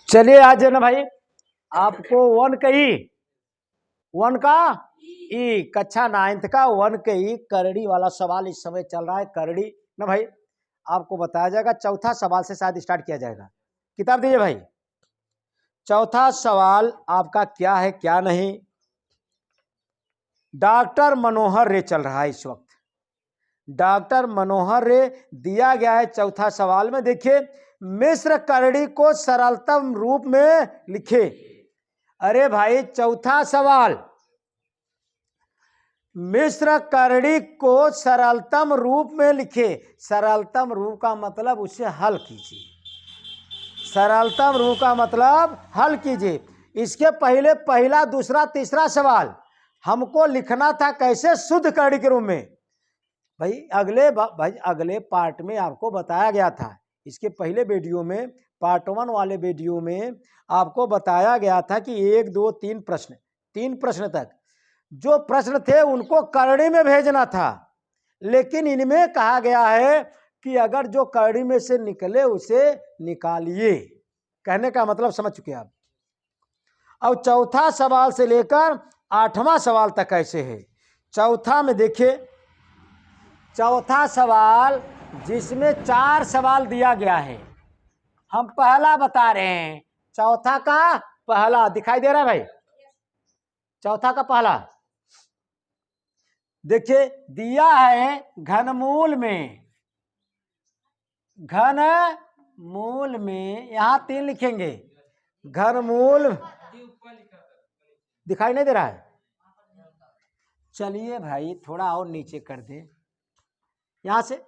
चलिए आज है ना भाई, आपको वन कही वन का ई कक्षा 9th का वन के ई करड़ी वाला सवाल इस समय चल रहा है। करड़ी ना भाई, आपको बताया जाएगा। चौथा सवाल से शायद स्टार्ट किया जाएगा। किताब दीजिए भाई। चौथा सवाल आपका क्या है क्या नहीं। डॉक्टर मनोहर रे चल रहा है इस वक्त। डॉक्टर मनोहर रे दिया गया है चौथा सवाल में। देखिए, मिश्र करड़ी को सरलतम रूप में लिखे। अरे भाई, चौथा सवाल, मिश्र करड़ी को सरलतम रूप में लिखे। सरलतम रूप का मतलब उसे हल कीजिए। सरलतम रूप का मतलब हल कीजिए। इसके पहले पहला, दूसरा, तीसरा सवाल हमको लिखना था कैसे, शुद्ध करड़ी के रूप में। भाई अगले पार्ट में आपको बताया गया था। इसके पहले वीडियो में, पार्ट 1 वाले वीडियो में आपको बताया गया था कि 1 2 3 प्रश्न, 3 प्रश्न तक जो प्रश्न थे उनको करड़ी में भेजना था। लेकिन इनमें कहा गया है कि अगर जो करड़ी में से निकले उसे निकालिए। कहने का मतलब समझ चुके आप। अब चौथा सवाल से लेकर 8वां सवाल तक कैसे है। चौथा में देखिए, चौथा सवाल जिसमें 4 सवाल दिया गया है, हम पहला बता रहे हैं। चौथा का पहला दिखाई दे रहा है भाई। चौथा का पहला देखिए, दिया है घनमूल में। घनमूल में यहां 3 लिखेंगे। घनमूल दिखाई नहीं दे रहा है। चलिए भाई, थोड़ा और नीचे कर दे, यहां से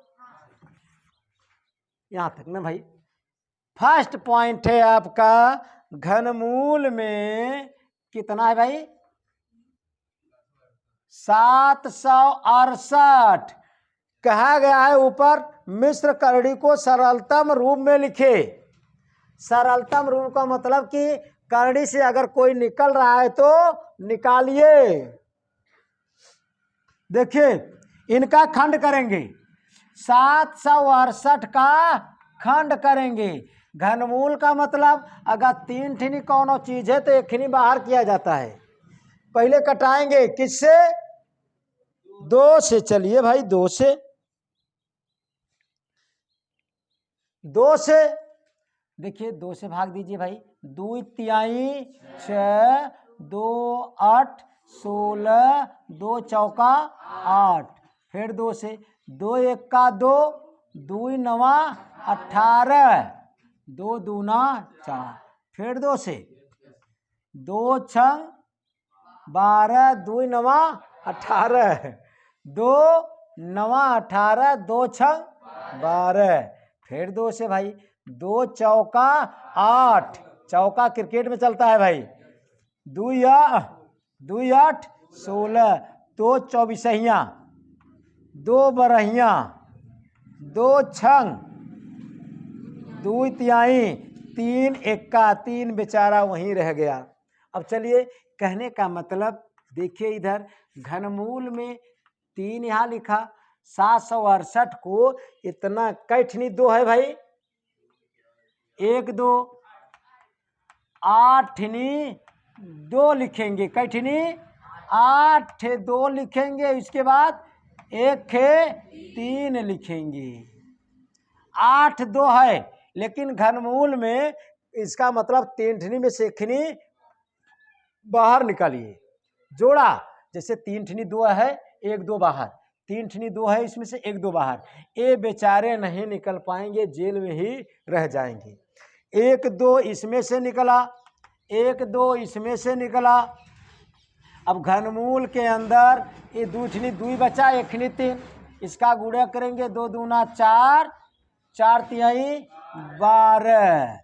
यहां तक ना भाई। फर्स्ट पॉइंट है आपका, घनमूल में कितना है भाई, 768। कहा गया है ऊपर, मिश्र करड़ी को सरलतम रूप में लिखे। सरलतम रूप का मतलब कि करड़ी से अगर कोई निकल रहा है तो निकालिए। देखिए, इनका खंड करेंगे। 768 का खंड करेंगे। घनमूल का मतलब अगर 3 ठिनी कौनो चीज है तो 1 ठिनी बाहर किया जाता है। पहले कटाएंगे किससे, 2 से। चलिए भाई, 2 से, 2 से देखिए, 2 से भाग दीजिए भाई। 2 तिहाई 6, 2 8 16, 2 चौका 8। फिर 2 से, 2 1 का 2, 2 9 18, 2 दूना 4। फिर 2 से, 2 6 12, 2 9 18, 2 9 18, 2 6 12। फिर 2 से भाई, 2 चौका 8। चौका क्रिकेट में चलता है भाई। 2 8 16, 2 चौबीसहियाँ, 2 बरहियाँ, 2 छंग, 2 तिहाई, 3 एक्का, 3 बेचारा वहीं रह गया। अब चलिए, कहने का मतलब देखिए, इधर घनमूल में 3 यहां लिखा। 768 को इतना कैठनी 2 है भाई, 1 2 8 2 लिखेंगे। कैठनी 8 2 लिखेंगे। इसके बाद 1 3 लिखेंगे। 8 2 है, लेकिन घनमूल में इसका मतलब 3 ठनी में से 1 ठनी बाहर निकालिए। जोड़ा, जैसे 3 ठनी 2 है, 1 2 बाहर, 3 ठनी 2 है, इसमें से 1 2 बाहर। ये बेचारे नहीं निकल पाएंगे, जेल में ही रह जाएंगे। 1 2 इसमें से निकला, 1 2 इसमें से निकला। अब घनमूल के अंदर ये 2 ठनी 2 बचा, 1 ठनी 3। इसका गुणा करेंगे, 2 दूना 4, 4 तिहाई 12।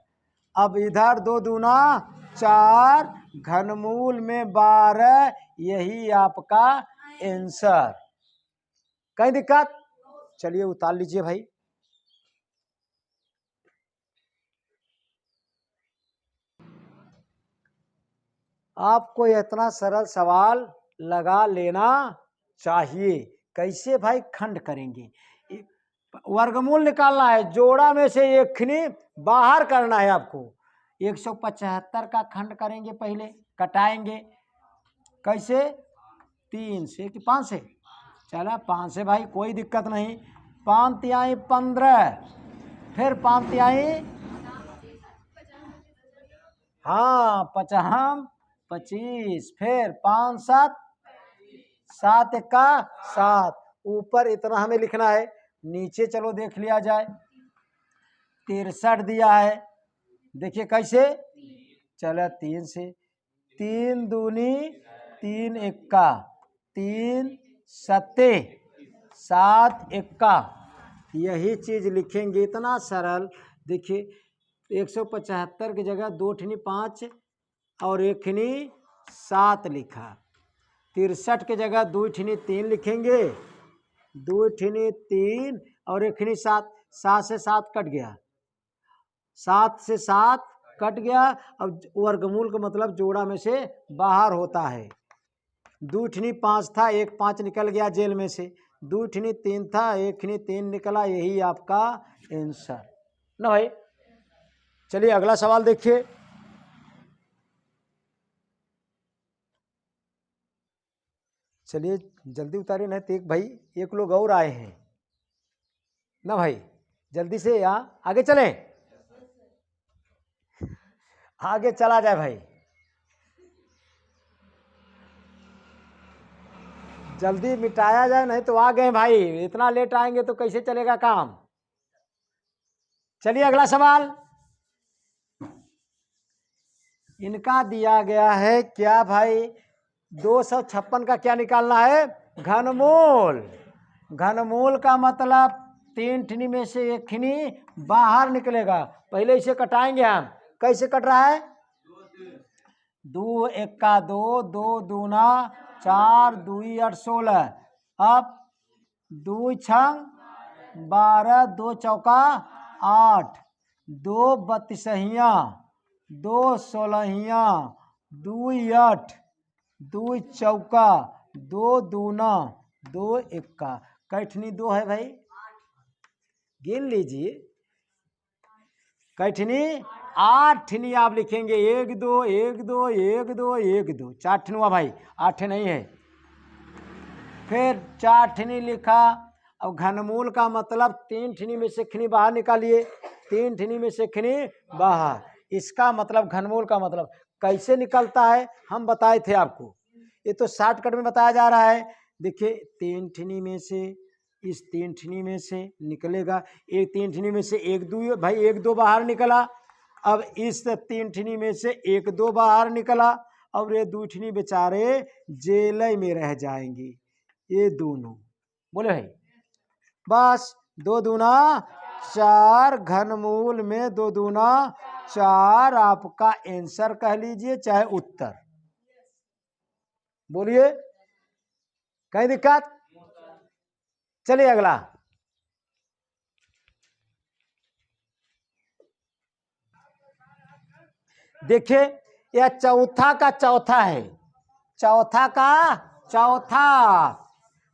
अब इधर 2 दूना 4, घनमूल में 12, यही आपका आंसर। कहीं दिक्कत? चलिए उतार लीजिए भाई। आपको इतना सरल सवाल लगा लेना चाहिए। कैसे भाई खंड करेंगे। वर्गमूल निकालना है, जोड़ा में से एक खनी बाहर करना है आपको। 175 का खंड करेंगे, पहले कटाएंगे कैसे, 3 से कि 5 से, चला 5 से भाई, कोई दिक्कत नहीं। 5 तिहाई 15, फिर 5 तिहाई, हाँ 5 25, फिर 5 7, 7 का 7, ऊपर इतना हमें लिखना है, नीचे चलो देख लिया जाए। 63 दिया है, देखिए कैसे, चला 3 से, 3 दूनी 3 एक्का, 3 सत्ते 7 एक्का, यही चीज लिखेंगे, इतना सरल। देखिए 175 की जगह 2 ठनी 5 और 1 ठनी 7 लिखा। 63 की जगह 2 ठनी 3 लिखेंगे, 2 ठनी 3 और 1 ठनी 7, 7 से 7 कट गया, 7 से 7 कट गया। अब वर्गमूल का मतलब जोड़ा में से बाहर होता है। 2 ठनी 5 था, 1 5 निकल गया जेल में से, 2 ठनी 3 था, 1 ठनी 3 निकला, यही आपका आंसर ना भाई। चलिए अगला सवाल देखिए। चलिए जल्दी उतारिए, नहीं तो एक भाई एक लोग और आए हैं ना भाई, जल्दी से यहाँ आगे चलें, आगे चला जाए भाई, जल्दी मिटाया जाए, नहीं तो आ गए भाई, इतना लेट आएंगे तो कैसे चलेगा काम। चलिए अगला सवाल, इनका दिया गया है क्या भाई, 256 का क्या निकालना है, घनमूल। घनमूल का मतलब 3 ठनी में से 1 ठनी बाहर निकलेगा। पहले इसे कटाएंगे हम, कैसे कट रहा है, 2 एक्का 2, 2 दूना 4, 2 8 16, अब 2 छंग 12, 2 चौका 8, 2 32हिया, 2 16हिया, 2 8, 2 चौका 2 दूना 2 एक्का, कैठनी 2 है भाई, गिन लीजिए, कैठनी 8 ठनी आप लिखेंगे, 1 2 1 2 1 2 1 2, 4 ठनी हुआ भाई, 8 नहीं है, फिर 4 ठनी लिखा। अब घनमूल का मतलब 3 ठनी में से खनी बाहर निकालिए, 3 ठनी में से खनी बाहर, इसका मतलब घनमूल का मतलब कैसे निकलता है हम बताए थे आपको, ये तो शॉर्टकट में बताया जा रहा है। देखिए 3 ठनी में से, इस 3 ठनी में से निकलेगा, एक 3 ठनी में से 1 2 भाई, 1 2 बाहर निकला, अब इस 3 ठनी में से 1 2 बाहर निकला, और ये 2 ठनी बेचारे जेल में रह जाएंगे, ये दोनों, बोले भाई, बस 2 दूना 4, घनमूल में 2 दूना 4 आपका आंसर कह लीजिए, चाहे उत्तर, बोलिए कहीं दिक्कत। चलिए अगला, देखिए यह चौथा का चौथा है, चौथा का चौथा,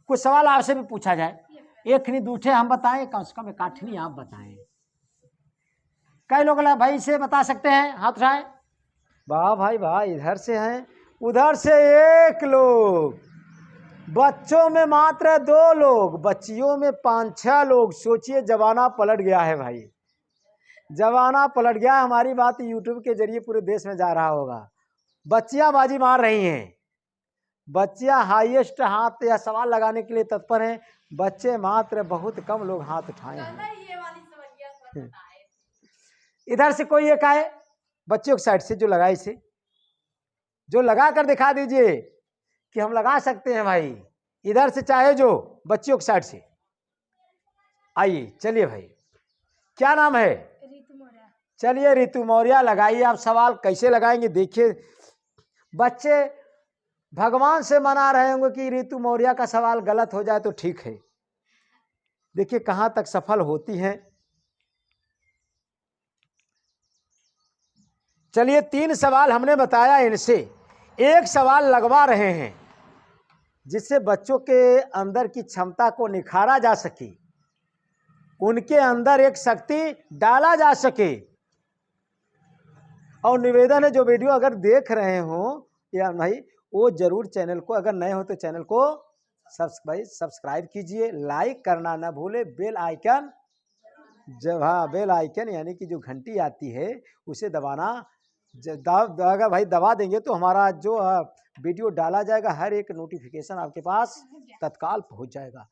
कुछ सवाल आपसे भी पूछा जाए, एक नहीं दूठे हम बताएं, कम से कम एक आठनी आप बताएं, कई लोग भाई से बता सकते हैं, हाथ उठाएं, वाह भाई वाह, इधर से हैं, उधर से 1 लोग, बच्चों में मात्र 2 लोग, बच्चियों में 5-6 लोग, सोचिए जमाना पलट गया है भाई, जमाना पलट गया, हमारी बात यूट्यूब के जरिए पूरे देश में जा रहा होगा। बच्चियां बाजी मार रही हैं, बच्चियां हाईएस्ट हाथ या सवाल लगाने के लिए तत्पर हैं, बच्चे मात्र बहुत कम लोग हाथ उठाए हैं। इधर से कोई एक आए, बच्चों की साइड से जो लगाए, इसे जो लगा कर दिखा दीजिए कि हम लगा सकते हैं भाई, इधर से चाहे जो बच्चियों की साइड से आइए। चलिए भाई, क्या नाम है, चलिए ऋतु मौर्य, लगाइए आप सवाल, कैसे लगाएंगे देखिए, बच्चे भगवान से मना रहे होंगे कि ऋतु मौर्य का सवाल गलत हो जाए तो ठीक है, देखिए कहां तक सफल होती हैं। चलिए 3 सवाल हमने बताया, इनसे एक सवाल लगवा रहे हैं जिससे बच्चों के अंदर की क्षमता को निखारा जा सके, उनके अंदर एक शक्ति डाला जा सके। और निवेदन है, जो वीडियो अगर देख रहे हो या भाई, वो जरूर चैनल को, अगर नए हो तो चैनल को सब्सक्राइब कीजिए, लाइक करना ना भूले, बेल आइकन, जब हाँ बेल आइकन यानी कि जो घंटी आती है उसे दबाना, अगर भाई दबा देंगे तो हमारा जो वीडियो डाला जाएगा हर एक नोटिफिकेशन आपके पास तत्काल पहुंच जाएगा।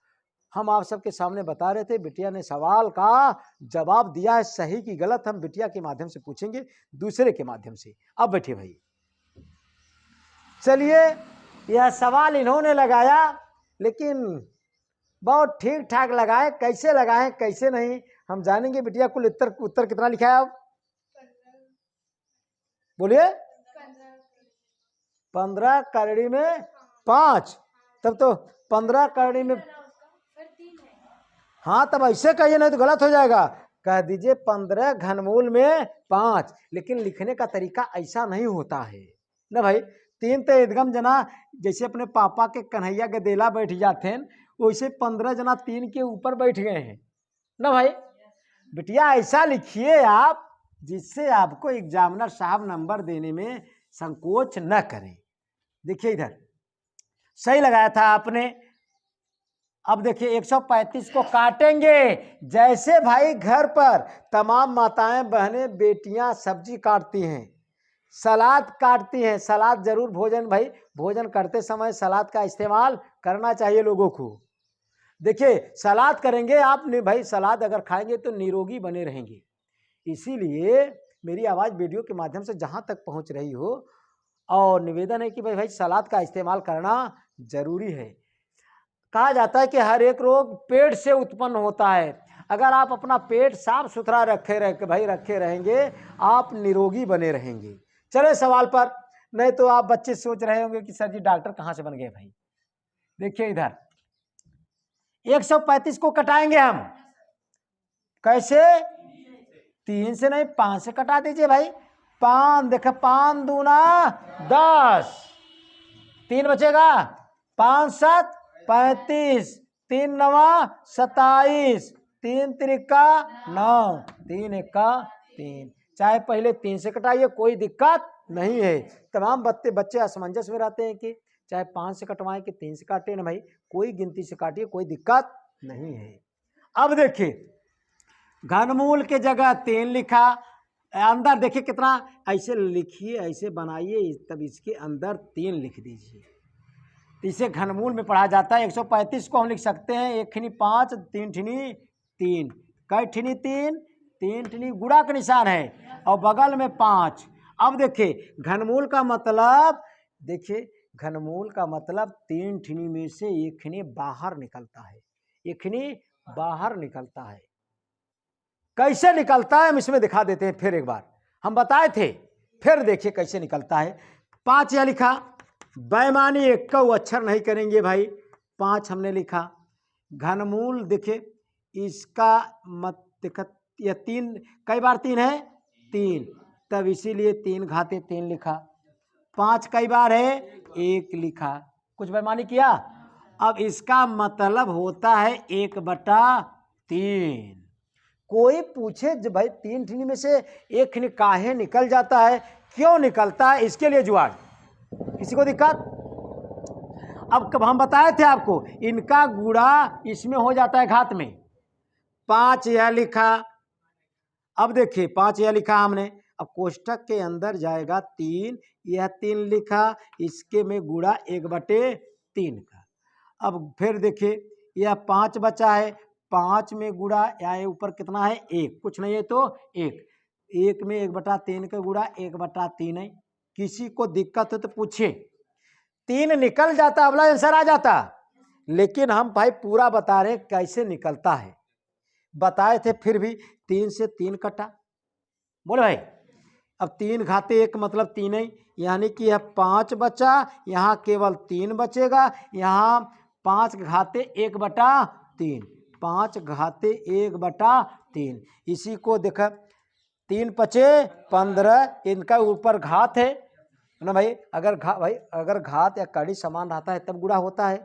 हम आप सबके सामने बता रहे थे, बिटिया ने सवाल का जवाब दिया है, सही की गलत हम बिटिया के माध्यम से पूछेंगे, दूसरे के माध्यम से। अब बैठिए भाई, चलिए यह सवाल इन्होंने लगाया, लेकिन बहुत ठीक ठाक लगाए, कैसे लगाए कैसे नहीं हम जानेंगे। बिटिया कुल उत्तर कितना लिखा है? अब बोलिए। 15 करड़ी में 5, तब तो 15 करड़ी में, हाँ तब ऐसे कहिए, नहीं तो गलत हो जाएगा। कह दीजिए 15 घनमूल में 5, लेकिन लिखने का तरीका ऐसा नहीं होता है ना भाई। 3 तो एकदम जना जैसे अपने पापा के कन्हैया गदेला बैठ जाते हैं, वैसे 15 जना 3 के ऊपर बैठ गए हैं ना भाई। बिटिया ऐसा लिखिए आप जिससे आपको एग्जामिनर साहब नंबर देने में संकोच न करें। देखिए इधर सही लगाया था आपने। अब देखिए 135 को काटेंगे, जैसे भाई घर पर तमाम माताएं बहनें बेटियां सब्जी काटती हैं, सलाद काटती हैं, सलाद जरूर भोजन करते समय सलाद का इस्तेमाल करना चाहिए लोगों को। देखिए सलाद करेंगे आप ने भाई, सलाद अगर खाएंगे तो निरोगी बने रहेंगे। इसीलिए मेरी आवाज़ वीडियो के माध्यम से जहाँ तक पहुँच रही हो, और निवेदन है कि भाई सलाद का इस्तेमाल करना जरूरी है। कहा जाता है कि हर एक रोग पेट से उत्पन्न होता है। अगर आप अपना पेट साफ सुथरा रखे रहेंगे, आप निरोगी बने रहेंगे। चले सवाल पर, नहीं तो आप बच्चे सोच रहे होंगे कि सर जी डॉक्टर कहाँ से बन गए भाई। देखिए इधर 135 को कटाएंगे हम, कैसे? 3 से नहीं 5 से कटा दीजिए भाई। 5 देखो, 5 दूना 10, 3 बचेगा, 5 7 35, 3 9 27, 3 त्रिका 9, 3 एका 3। चाहे पहले 3 से कटाइए, कोई दिक्कत नहीं है। तमाम बच्चे असमंजस में रहते हैं कि चाहे 5 से कटवाएं कि 3 से काटे ना भाई, कोई गिनती से काटिए, कोई दिक्कत नहीं है। अब देखिए घनमूल के जगह 3 लिखा, अंदर देखिए कितना, ऐसे लिखिए, ऐसे बनाइए, तब इसके अंदर 3 लिख दीजिए। इसे घनमूल में पढ़ा जाता है। 135 को हम लिख सकते हैं 1 ठिनी 5, 3 ठिनी 3, कई ठिनी 3, 3 ठिनी गुणा का निशान है और बगल में 5। अब देखिए घनमूल का मतलब, देखिए घनमूल का मतलब 3 ठिनी में से 1 ठिनी बाहर निकलता है, 1 ठिनी बाहर निकलता है। कैसे निकलता है हम इसमें दिखा देते हैं। फिर एक बार हम बताए थे, फिर देखिए कैसे निकलता है। 5 यह लिखा, बैमानी 1 का अक्षर नहीं करेंगे भाई, 5 हमने लिखा। घनमूल देखिए इसका मत दिक्कत, यह 3 कई बार 3 है 3, तब इसीलिए 3 घाते 3 लिखा। 5 कई बार है 1 लिखा, कुछ बैमानी किया। अब इसका मतलब होता है 1/3। कोई पूछे जब भाई 3 ठिनी में से 1 ठिनी काहे निकल जाता है, क्यों निकलता है, इसके लिए जुगाड़, किसी को दिक्कत? अब कब हम बताए थे आपको, इनका गुणा इसमें हो जाता है घात में। 5 यह लिखा, अब देखिए 5 यह लिखा हमने, अब कोष्टक के अंदर जाएगा 3, यह 3 लिखा, इसके में गुणा 1/3 का। अब फिर देखिए यह 5 बचा है, 5 में गुणा या ऊपर कितना है 1, कुछ नहीं है तो 1 में 1/3 का गुणा 1/3 है। किसी को दिक्कत है तो पूछिए। 3 निकल जाता, अगला आंसर आ जाता, लेकिन हम भाई पूरा बता रहे कैसे निकलता है। बताए थे, फिर भी 3 से 3 कटा, बोले भाई। अब 3 घाते 1 मतलब 3 ही, यानी कि यह 5 बचा, यहाँ केवल 3 बचेगा, यहाँ 5 घाते 1/3, 5 घाते 1/3। इसी को देखा 3 पचे 15, इनका ऊपर घात है ना भाई। अगर घात या कड़ी समान रहता है तब गुणा होता है।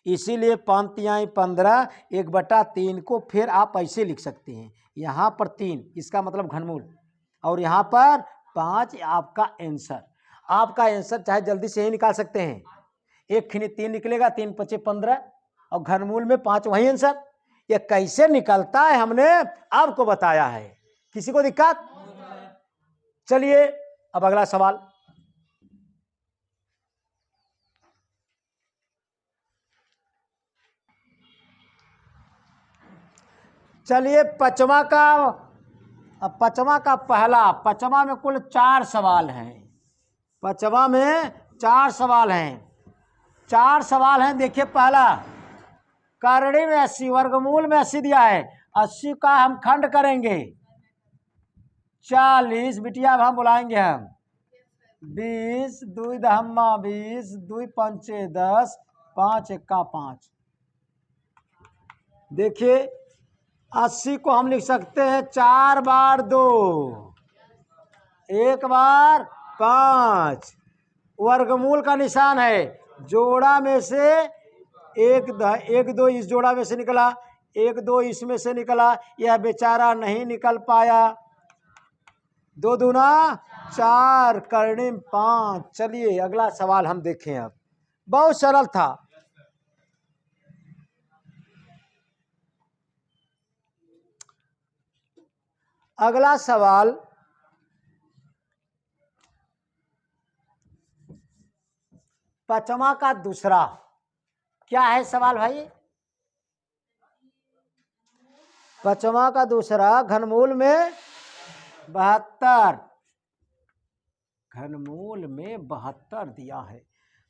इसीलिए 5 तिहाई 15 1/3 को फिर आप ऐसे लिख सकते हैं, यहाँ पर 3 इसका मतलब घनमूल और यहाँ पर 5 आपका आंसर। आपका आंसर चाहे जल्दी से ही निकाल सकते हैं, 1 खिनी 3 निकलेगा, 3 5 15 और घनमूल में 5 वही आंसर। ये कैसे निकलता है हमने आपको बताया है, किसी को दिक्कत? चलिए अब अगला सवाल। चलिए पांचवा पांचवा में कुल 4 सवाल हैं। पांचवा में 4 सवाल हैं। 4 सवाल हैं। देखिए पहला, करड़ी में 80 वर्गमूल में 80 दिया है, 80 का हम खंड करेंगे 40, बिटिया अब हम बुलाएंगे हम 20, 2 दहम्मा 20, 2 पंचे 10, 5 एक्का 5। देखिए 80 को हम लिख सकते हैं 4 बार 2, 1 बार 5, वर्गमूल का निशान है, जोड़ा में से 1 2 इस जोड़ा में से निकला, 1 2 इसमें से निकला, यह बेचारा नहीं निकल पाया, 2 दूना 4, करणी 5। चलिए अगला सवाल हम देखें। अब बहुत सरल था। अगला सवाल, पांचवा का दूसरा क्या है सवाल भाई? पांचवा का दूसरा घनमूल में 72, घनमूल में 72 दिया है।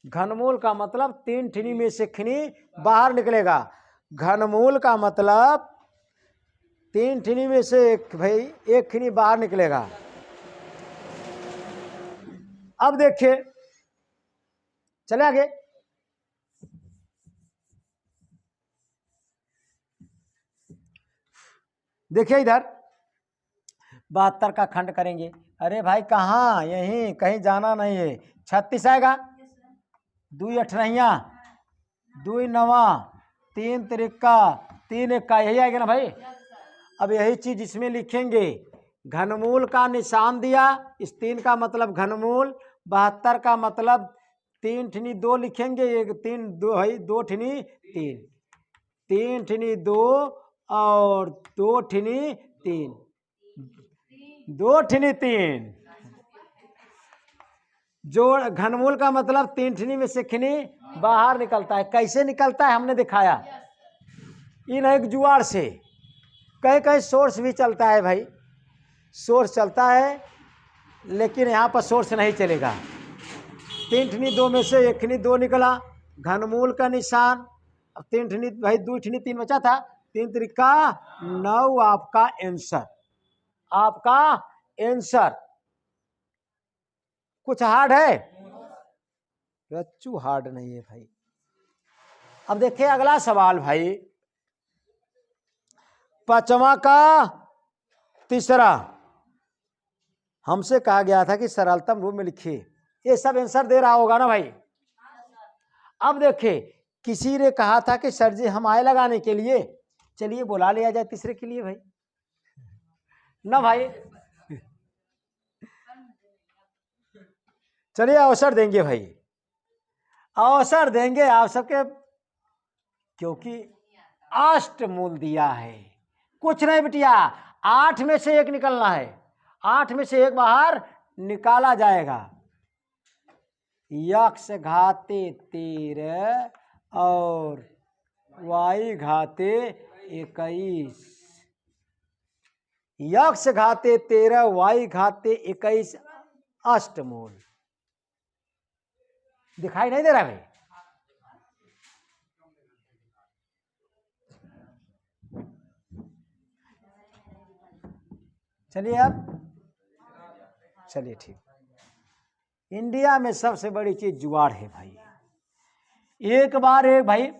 घनमूल का मतलब 3 ठिनी में से खिनी बाहर निकलेगा। घनमूल का मतलब 3 ठिनी में से भाई 1 खिनी बाहर निकलेगा। अब देखिए, चले आगे। देखिए इधर 72 का खंड करेंगे। अरे भाई कहाँ, यहीं कहीं जाना नहीं है। 36 आएगा, 2 अठरहिया 2 नवा 3 त्रिक्का 3 एक्का, यही आएगा ना भाई। अब यही चीज इसमें लिखेंगे। घनमूल का निशान दिया, इस 3 का मतलब घनमूल, 72 का मतलब 3 ठिनी 2 लिखेंगे, 1 3 2 है, 2 ठिनी 3, 3 ठिनी 2 और 2 ठिनी 3, 2 ठिनी 3। जोड़ घनमूल का मतलब 3 ठिनी में से खिनी बाहर निकलता है। कैसे निकलता है हमने दिखाया, इन एक जुआर से। कहीं कहीं सोर्स भी चलता है भाई, सोर्स चलता है, लेकिन यहाँ पर सोर्स नहीं चलेगा। 3 ठिनी 2 में से 1 ठिनी 2 निकला, घनमूल का निशान। अब 3 ठिनी भाई 2 ठिनी 3 बचा था, 3 त्रिक्का 9 आपका आंसर। आपका आंसर। कुछ हार्ड है? रच्चू हार्ड नहीं है भाई। अब देखिए अगला सवाल भाई, पांचवा का तीसरा। हमसे कहा गया था कि सरलतम रूप में लिखिए, ये सब आंसर दे रहा होगा ना भाई। अब देखिए, किसी ने कहा था कि सर जी हम आए लगाने के लिए, चलिए बुला लिया जाए तीसरे के लिए भाई ना भाई। चलिए अवसर देंगे भाई, अवसर देंगे आप सबके, क्योंकि अष्टमूल दिया है। कुछ नहीं बिटिया, 8 में से 1 निकलना है, 8 में से 1 बाहर निकाला जाएगा। यक्ष घाते 13 और वाई घाते 21। यक्ष घाते 13 वाई घाते 21 अष्टमूल। दिखाई नहीं दे रहा भाई? चलिए अब, चलिए ठीक। इंडिया में सबसे बड़ी चीज जुगाड़ है भाई। एक बार एक भाई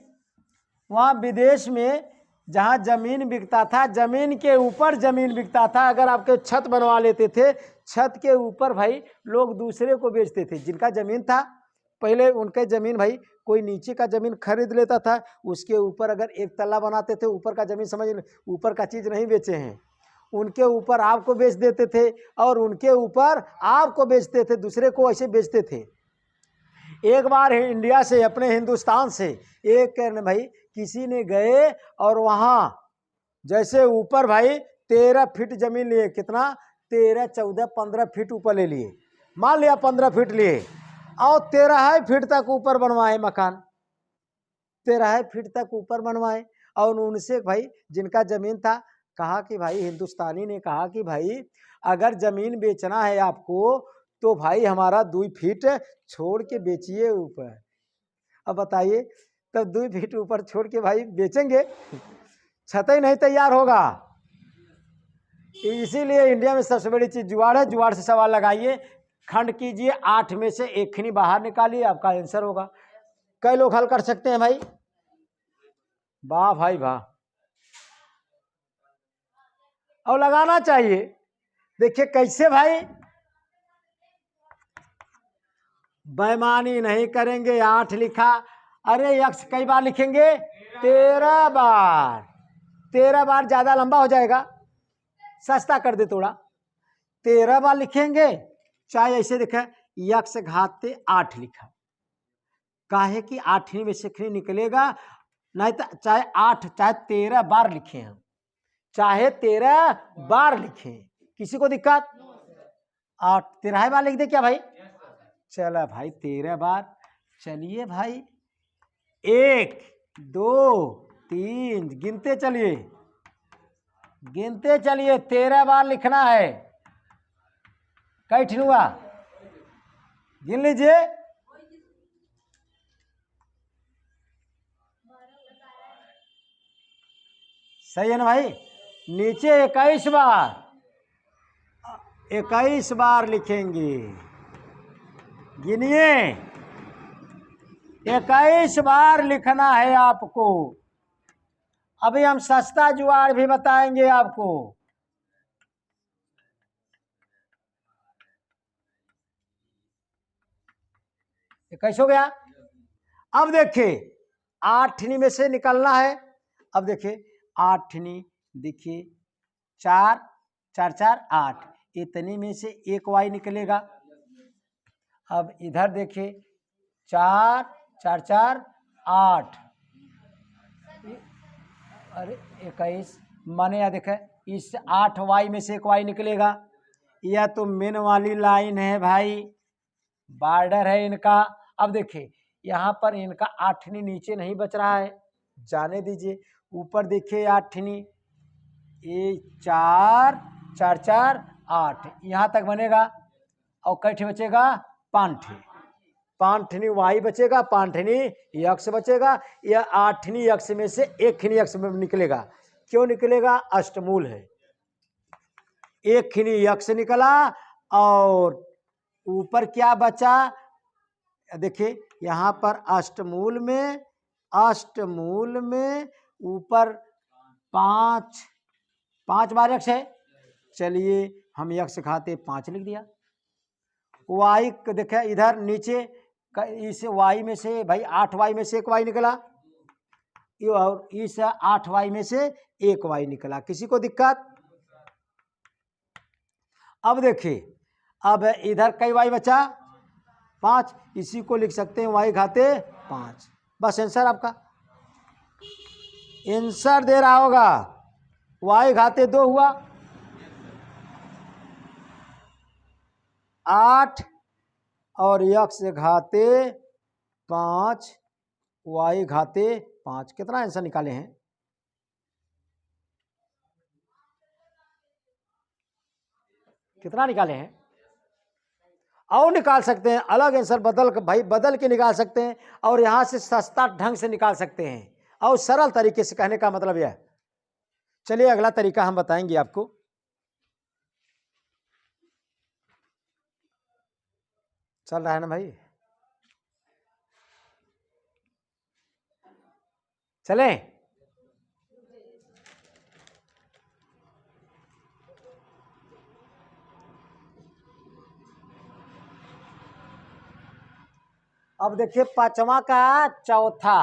वहाँ विदेश में जहाँ जमीन बिकता था, जमीन के ऊपर जमीन बिकता था। अगर आपके छत बनवा लेते थे, छत के ऊपर भाई लोग दूसरे को बेचते थे। जिनका जमीन था पहले उनके ज़मीन भाई कोई नीचे का ज़मीन खरीद लेता था, उसके ऊपर अगर एक तल्ला बनाते थे, ऊपर का ज़मीन समझ, ऊपर का चीज़ नहीं बेचे हैं, उनके ऊपर आपको बेच देते थे और उनके ऊपर आपको बेचते थे, दूसरे को ऐसे बेचते थे। एक बार इंडिया से, अपने हिंदुस्तान से एक भाई किसी ने गए और वहाँ जैसे ऊपर भाई 13 फीट जमीन लिए, कितना 13, 14, 15 फीट ऊपर ले लिए, मान लिया 15 फीट लिए, और 13 फीट तक ऊपर बनवाए मकान, 13 फीट तक ऊपर बनवाए। और उनसे भाई जिनका जमीन था, कहा कि भाई, हिंदुस्तानी ने कहा कि भाई अगर जमीन बेचना है आपको तो भाई हमारा 2 फीट छोड़ के बेचिए ऊपर। अब बताइए, तब 2 फीट ऊपर छोड़ के भाई बेचेंगे, छत ही नहीं तैयार होगा। इसीलिए इंडिया में सबसे बड़ी चीज जुगाड़ है। जुगाड़ से सवाल लगाइए, खंड कीजिए, 8 में से एक खिनी बाहर निकालिए, आपका आंसर होगा। कई लोग हल कर सकते हैं भाई, वाह भाई वाह, और लगाना चाहिए। देखिए कैसे भाई, बेईमानी नहीं करेंगे। 8 लिखा, अरे यक्ष कई बार लिखेंगे? 13 बार। 13 बार ज्यादा लंबा हो जाएगा, सस्ता कर दे थोड़ा। 13 बार लिखेंगे, चाहे ऐसे लिखा यक्ष घाते 8 लिखा, काहे कि 8वीं में से खिनी निकलेगा, नहीं तो चाहे 8 चाहे 13 बार लिखे हम, चाहे 13 बार लिखे, किसी को दिक्कत? 8 13 बार लिख दे क्या भाई? चला भाई 13 बार। चलिए भाई, 1 2 3, गिनते चलिए, गिनते चलिए, 13 बार लिखना है। कई ठिन हुआ, गिन लीजिए। सही है ना भाई? नीचे 21 बार, 21 बार लिखेंगे, गिनिए, 21 बार लिखना है आपको। अभी हम सस्ता जुगाड़ भी बताएंगे आपको। कैसे हो गया? अब देखिए, 8वीं में से निकलना है। अब देखिए 8वीं, देखिए 4 4 4 8, इतनी में से एक वाई निकलेगा। अब इधर देखिए 4 4 4 8, अरे 21 माने, या देखे इस 8 वाई में से एक वाई निकलेगा। यह तो मेन वाली लाइन है भाई, बॉर्डर है इनका। अब देखिए यहाँ पर इनका 8वीं नीचे नहीं बच रहा है, जाने दीजिए। ऊपर देखिए 8वीं, ये 4 4 4 8, यहाँ तक बनेगा। और कैठे बचेगा? 5 ठे, 5वीं वाई बचेगा, 5वीं यक्ष बचेगा। यह 8वीं यक्ष में से एक खिनी यक्ष में निकलेगा। क्यों निकलेगा? अष्टमूल है, एक खिनी यक्ष निकला। और ऊपर क्या बचा? देखिए यहाँ पर अष्टमूल में, अष्टमूल में ऊपर 5 बार यक्ष है। चलिए हम यक्ष खाते 5 लिख दिया। वाई देखे इधर नीचे, इस वाई में से भाई 8 वाई में से एक वाई निकला, और इस 8 वाई में से एक वाई निकला, किसी को दिक्कत? अब देखिए, अब इधर कई वाई बचा? 5, इसी को लिख सकते हैं वाई घाते 5। बस आंसर आपका, आंसर दे रहा होगा, वाई घाते 2 हुआ, 8 और यक्ष घाते 5, वाई घाते 5। कितना आंसर निकाले हैं? कितना निकाले हैं? और निकाल सकते हैं, अलग आंसर बदल भाई, बदल के निकाल सकते हैं, और यहां से सस्ता ढंग से निकाल सकते हैं, और सरल तरीके से। कहने का मतलब यह। चलिए अगला तरीका हम बताएंगे आपको। चल रहा है ना भाई? चलें? अब देखिए पांचवा का चौथा,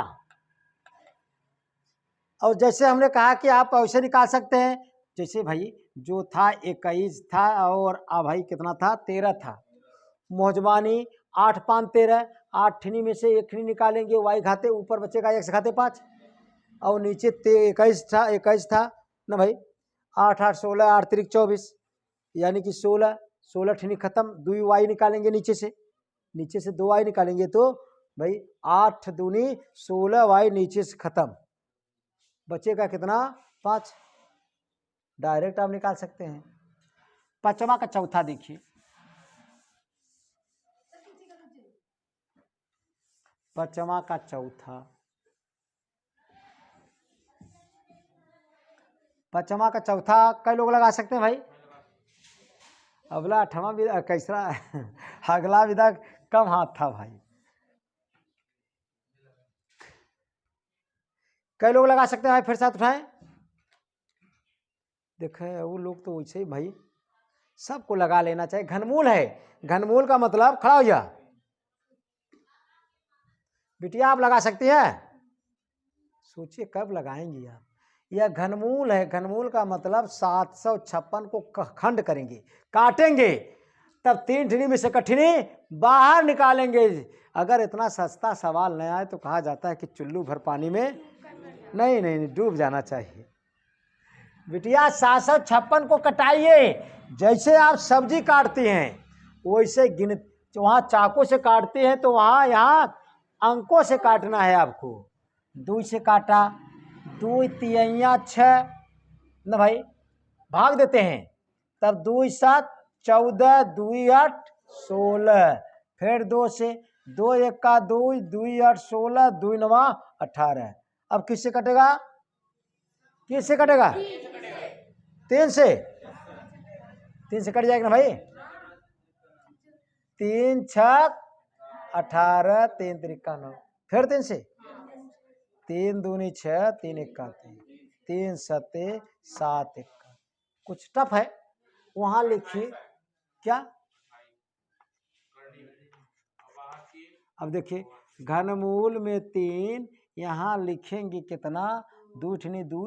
और जैसे हमने कहा कि आप ऐसे निकाल सकते हैं, जैसे भाई जो था 21 था और भाई कितना था 13 था, मोजबानी 8 5 13, 8 ठिनी में से 1 ठिनी निकालेंगे, वाई घाते ऊपर बचेगा x घाते 5, और नीचे 21 था ना भाई, 8 8 16, 8 3 24, यानी कि 16 ठिनी खत्म, 2 वाई निकालेंगे नीचे से 2 वाई निकालेंगे तो भाई 8 दूनी 16 वाई नीचे से खत्म, बचेगा कितना 5, डायरेक्ट आप निकाल सकते हैं। पांचवा का चौथा देखिए, पांचवा का चौथा, पांचवा का चौथा कई लोग लगा सकते हैं भाई, अगला अठवा विधा कैसा अगला विधा कम हाथ था भाई, कई लोग लगा सकते हैं भाई, फिर साथ उठाएं, देखें वो लोग तो वैसे ही भाई सबको लगा लेना चाहिए, घनमूल है, घनमूल का मतलब खड़ा हो जा, बिटिया आप लगा सकती है, सोचिए कब लगाएंगी आप, यह घनमूल है, घनमूल का मतलब 756 को खंड करेंगे, काटेंगे, तब 3 ठिनी में से कठिनी बाहर निकालेंगे। अगर इतना सस्ता सवाल न आए तो कहा जाता है कि चुल्लू भर पानी में नहीं डूब जाना चाहिए। बिटिया 756 को कटाइए, जैसे आप सब्जी काटती हैं वैसे गिन, वहाँ चाकू से काटते हैं तो वहाँ यहाँ अंकों से काटना है आपको, 2 से काटा, 2 तिया 6 न भाई, भाग देते हैं, तब 2 7 14, 2 8 16, फिर 2 से, 2 1 का 2, 2 8 16, 2 9 18, अब किससे कटेगा, किससे कटेगा, 3 से, 3 से कट जाएगा ना भाई, 3 6 18, 3 3 9, फिर 3 से, 3 दूनी 6, 3 1 3, 3 7 7 1, कुछ टफ है, वहां लिखिए क्या, अब देखिए घनमूल में 3, यहाँ लिखेंगे कितना, 2 ठिनी 2,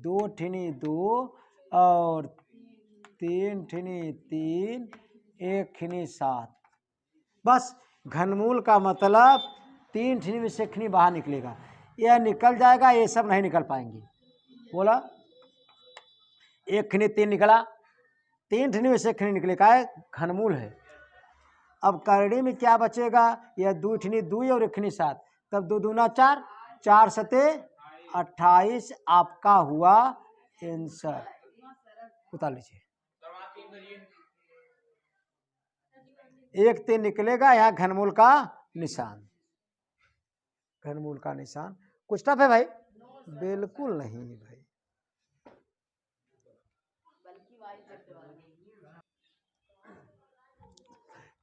2 ठिनी 2 और 3 ठिनी 3, 1 ठिनी 7, बस घनमूल का मतलब 3 ठिनी में से खिनी बाहर निकलेगा, यह निकल जाएगा, ये सब नहीं निकल पाएंगे, बोला 1 खिनी 3 निकला, 3 ठिनी में से खिनी निकलेगा, घनमूल है। अब करड़ी में क्या बचेगा, यह 2 ठिनी 2 और 1 खिनी 7, तब 2 दूना 4, 4 सते 28 आपका हुआ आंसर, उतार लीजिए, 1 3 निकलेगा, यहाँ घनमूल का निशान, घनमूल का निशान, कुछ टफ है भाई, बिल्कुल नहीं भाई।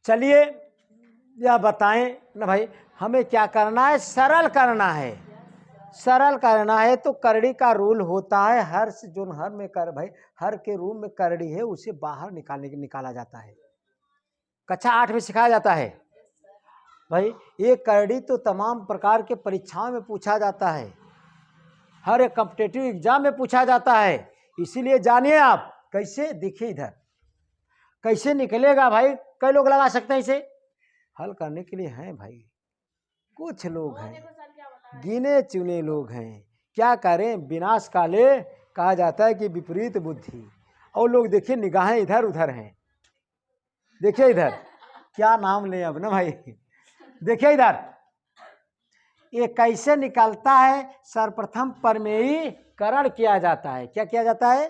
चलिए यह बताएं ना भाई, हमें क्या करना है, सरल करना है, सरल करना है तो करड़ी का रूल होता है, हर से जो हर में कर भाई, हर के रूम में करड़ी है उसे बाहर निकाला जाता है, कक्षा 8 में सिखाया जाता है भाई, ये करड़ी तो तमाम प्रकार के परीक्षाओं में पूछा जाता है, हर एक कॉम्पिटिटिव एग्जाम में पूछा जाता है, इसीलिए जानिए आप कैसे, देखिए इधर कैसे निकलेगा भाई, कई लोग लगा सकते हैं, इसे हल करने के लिए हैं भाई, कुछ लोग हैं, गिने चुने लोग हैं, क्या करें, विनाश काले कहा जाता है कि विपरीत बुद्धि, और लोग देखिए निगाहें इधर उधर हैं, देखिए इधर क्या नाम ले अब ना भाई, देखिए इधर ये कैसे निकलता है, सर्वप्रथम परमेयीकरण किया जाता है, क्या किया जाता है,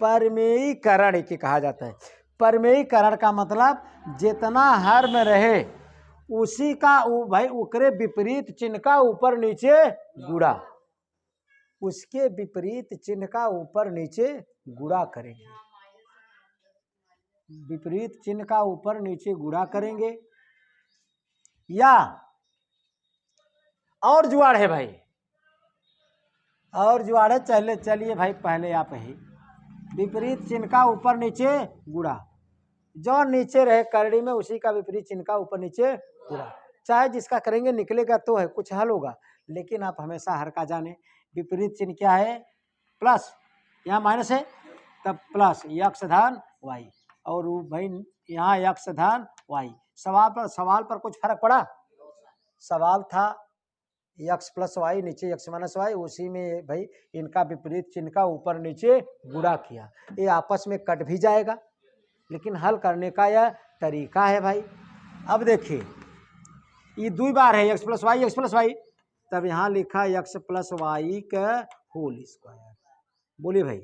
परमेयीकरण के कहा जाता है, परमेयीकरण का मतलब जितना हर में रहे उसी का भाई उकरे विपरीत चिन्ह का ऊपर नीचे गुणा, उसके विपरीत चिन्ह का ऊपर नीचे गुणा करेंगे, विपरीत चिन्ह का ऊपर नीचे गुणा करेंगे, या और जुआड़ है भाई, और जुआड़ है, चलिए भाई पहले आप ही, विपरीत चिन्ह का ऊपर नीचे गुणा, जो नीचे रहे करड़ी में उसी का विपरीत चिन्ह का ऊपर नीचे गुणा, चाहे जिसका करेंगे निकलेगा तो है, कुछ हल होगा, लेकिन आप हमेशा हर का जाने। विपरीत चिन्ह क्या है? प्लस, यहाँ माइनस है तब प्लस यक्स धन वाई, और भाई यहाँ यक्स धन वाई। सवाल पर कुछ फर्क पड़ा? सवाल था यक्स प्लस वाई, नीचे यक्स माइनस वाई, उसी में भाई इनका विपरीत चिन्ह का ऊपर नीचे गुणा किया। ये आपस में कट भी जाएगा, लेकिन हल करने का यह तरीका है भाई। अब देखिए ये 2 बार है एक्स प्लस वाई, तब यहाँ लिखा एक्स प्लस वाई का होल स्क्वायर। बोलिए भाई।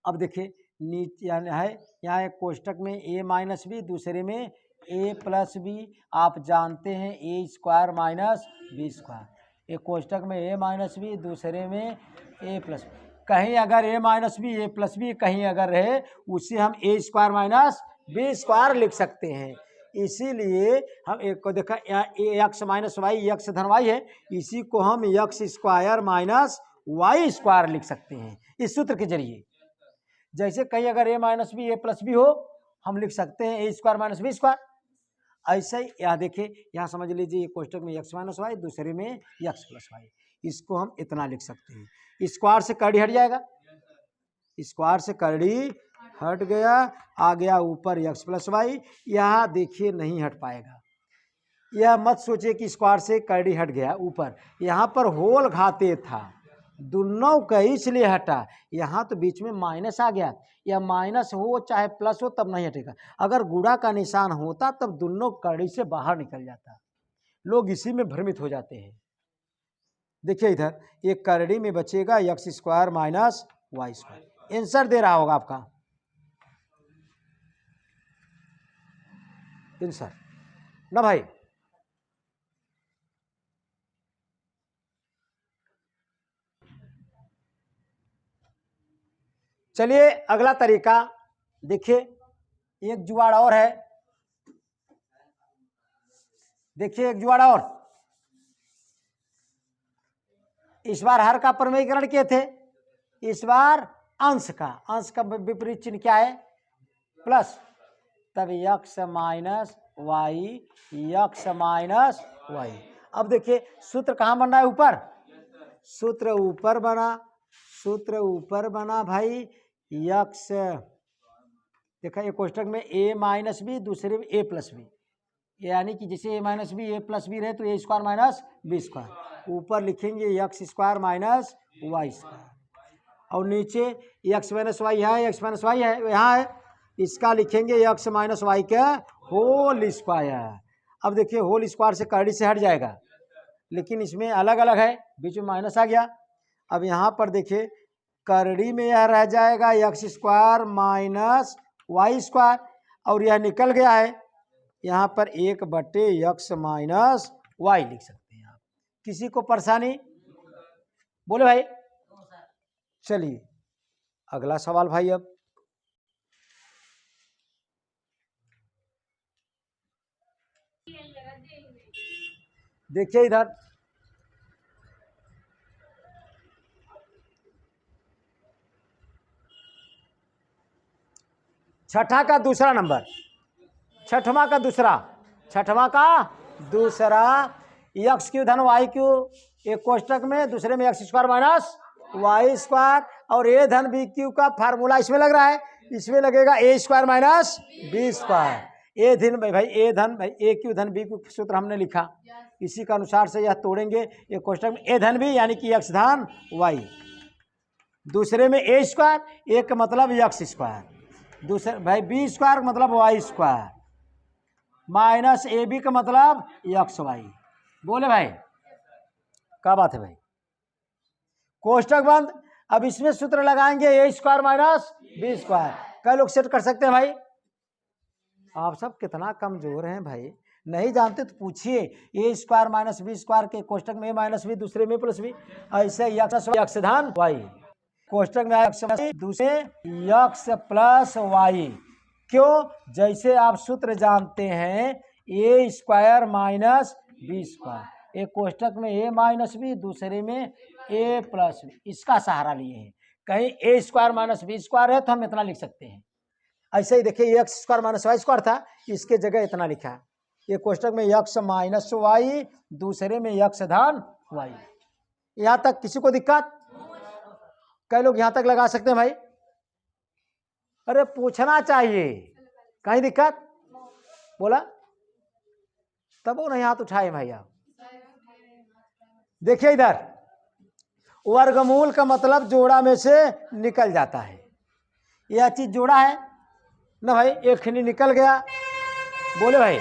अब देखिए नीचे है, यहाँ एक कोष्टक में a माइनस बी, दूसरे में a प्लस बी। आप जानते हैं a square minus B square. एक कोष्टक में a माइनस बी, दूसरे में a प्लस बी। कहीं अगर a minus B a plus B कहीं अगर रहे, उसे हम a square minus B square लिख सकते हैं। इसीलिए हम एक को देखा एक्स माइनस वाई, एक्स धन वाई है, इसी को हम X square minus Y square लिख सकते हैं इस सूत्र के जरिए। जैसे कहीं अगर a minus B a plus B हो, हम लिख सकते हैं a square minus B square. ऐसे ही यहाँ देखिए, यहाँ समझ लीजिए कोष्टक में एक्स माइनस वाई, दूसरे में एक्स प्लस वाई, इसको हम इतना लिख सकते हैं। स्क्वायर से कड़ी हट जाएगा, स्क्वायर से कड़ी हट गया, आ गया ऊपर एक्स प्लस वाई। यहाँ देखिए नहीं हट पाएगा, यह मत सोचिए कि स्क्वायर से कड़ी हट गया ऊपर, यहाँ पर होल घाते था, दोनों का इसलिए हटा। यहाँ तो बीच में माइनस आ गया, या माइनस हो चाहे प्लस हो तब नहीं हटेगा। अगर गुणा का निशान होता तब दोनों कड़ी से बाहर निकल जाता। लोग इसी में भ्रमित हो जाते हैं। देखिए इधर एक कड़ी में बचेगा X square minus Y square. Answer दे रहा होगा आपका आंसर ना भाई। चलिए अगला तरीका देखिए, एक जुगाड़ और है। देखिए एक जुगाड़ और, इस बार हर का प्रमेयीकरण किए थे, इस बार अंश का विपरीत चिन्ह क्या है? प्लस, तब X minus Y, X minus Y. अब देखिए सूत्र कहाँ बन रहा है? ऊपर। सूत्र ऊपर बना भाई, यक्स, देखा ये कोष्टक में a माइनस बी, दूसरे में a प्लस बी, यानी कि जैसे a minus B a plus B रहे तो a square minus B square. ऊपर लिखेंगे X square minus Y square, और नीचे एक्स माइनस वाई है, एक्स माइनस वाई है यहाँ है, इसका लिखेंगे एक्स माइनस वाई का होल स्क्वायर। अब देखिए होल स्क्वायर से कड़ी से हट जाएगा, लेकिन इसमें अलग अलग है, बीच में माइनस आ गया। अब यहाँ पर देखिए करड़ी में यह रह जाएगा X square minus Y square, और यह निकल गया है, यहाँ पर 1/x माइनस वाई लिख सकते हैं आप। किसी को परेशानी? बोले भाई। चलिए अगला सवाल भाई। अब देखिए इधर छठा का दूसरा नंबर, छठवां का दूसरा एक्स क्यू धन वाई क्यू, एक कोष्टक में, दूसरे में X square minus Y square, और ए धन बी क्यू का फार्मूला इसमें लग रहा है, इसमें लगेगा ए स्क्वायर माइनस बी स्क्वायर। ए धन भाई ए क्यू धन बी क्यू सूत्र हमने लिखा, इसी के अनुसार से यह तोड़ेंगे। एक कोष्टक में ए धन बी यानी कि एक्स धन वाई, दूसरे में ए स्क्वायर, ए का मतलब एक्स स्क्वायर, दूसरे भाई बी स्क्वायर मतलब Y square, minus A B का मतलब एक्स वाई। बोले भाई क्या बात है भाई? कोष्टक बंद। अब इसमें सूत्र लगाएंगे ए स्क्वायर माइनस बी स्क्वायर। कई लोग सेट कर सकते हैं भाई? आप सब कितना कमजोर हैं भाई, नहीं जानते तो पूछिए। ए स्क्वायर माइनस बी स्क्वायर के कोष्टक में ए माइनस बी, दूसरे में प्लस बी, ऐसे एक्स धन वाई, कोष्टक में एक्स दूसरे एक्स प्लस वाई। क्यों? जैसे आप सूत्र जानते हैं ए स्क्वायर माइनस बी स्क्वायर, एक कोष्टक में ए माइनस बी, दूसरे में ए प्लस बी, इसका सहारा लिए हैं। कहीं ए स्क्वायर माइनस बी स्क्वायर है तो हम इतना लिख सकते हैं। ऐसे ही देखिए X square minus Y square था, इसके जगह इतना लिखा, एक कोष्टक में यक्स माइनस वाई, दूसरे में यक्स धन वाई। यहां तक किसी को दिक्कत? कई लोग यहां तक लगा सकते हैं भाई। अरे पूछना चाहिए, कहीं दिक्कत बोला तब वो नहीं हाथ उठाए भाई। आप देखिए इधर, वर्गमूल का मतलब जोड़ा में से निकल जाता है। यह चीज जोड़ा है ना भाई, एक खिनी निकल गया। बोले भाई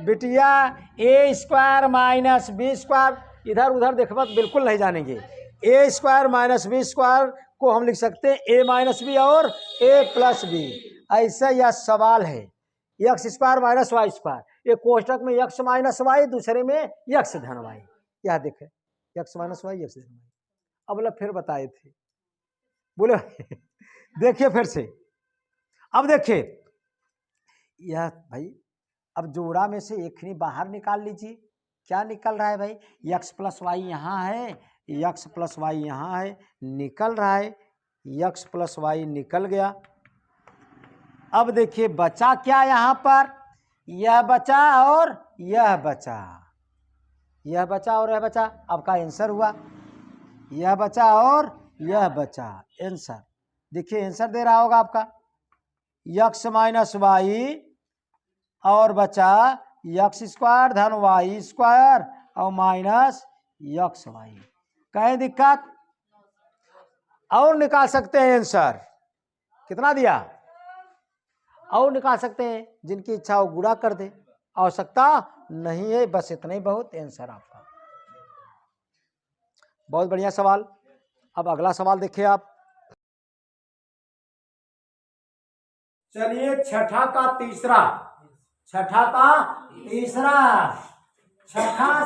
बिटिया ए स्क्वायर माइनस बी स्क्वायर, इधर उधर देखो बिल्कुल नहीं जानेंगे। ए स्क्वायर माइनस बी स्क्वायर को हम लिख सकते हैं ए माइनस बी और ए प्लस बी। ऐसा यह सवाल है। X square minus Y square, एक कोष्टक में यक्स माइनस वाई, दूसरे में यक्स धन वाई। यह देखे यक्स माइनस वाई यक्स धन वाई। अब बोला फिर बताए थे, बोले देखिए फिर से। अब देखिए यह भाई, अब जोड़ा में से एक ही बाहर निकाल लीजिए। क्या निकल रहा है भाई? यक्स प्लस वाई यहाँ है, यक्स प्लस वाई यहाँ है, निकल रहा है। यक्स प्लस वाई निकल गया। अब देखिए बचा क्या यहाँ पर? यह बचा और यह बचा, यह बचा और यह बचा। आपका आंसर हुआ यह बचा और यह बचा। आंसर देखिए, आंसर दे रहा होगा आपका यक्स माइनस वाई और बचा यक्स स्क्वायर धन वाई स्क्वायर और माइनस यक्स वाई। कहीं दिक्कत? और निकाल सकते हैं आंसर। कितना दिया? और निकाल सकते हैं, जिनकी इच्छा हो गुणा कर दे, आवश्यकता नहीं है, बस इतना ही बहुत आंसर आपका। बहुत बढ़िया सवाल। अब अगला सवाल देखिए आप। चलिए छठा का तीसरा, छठा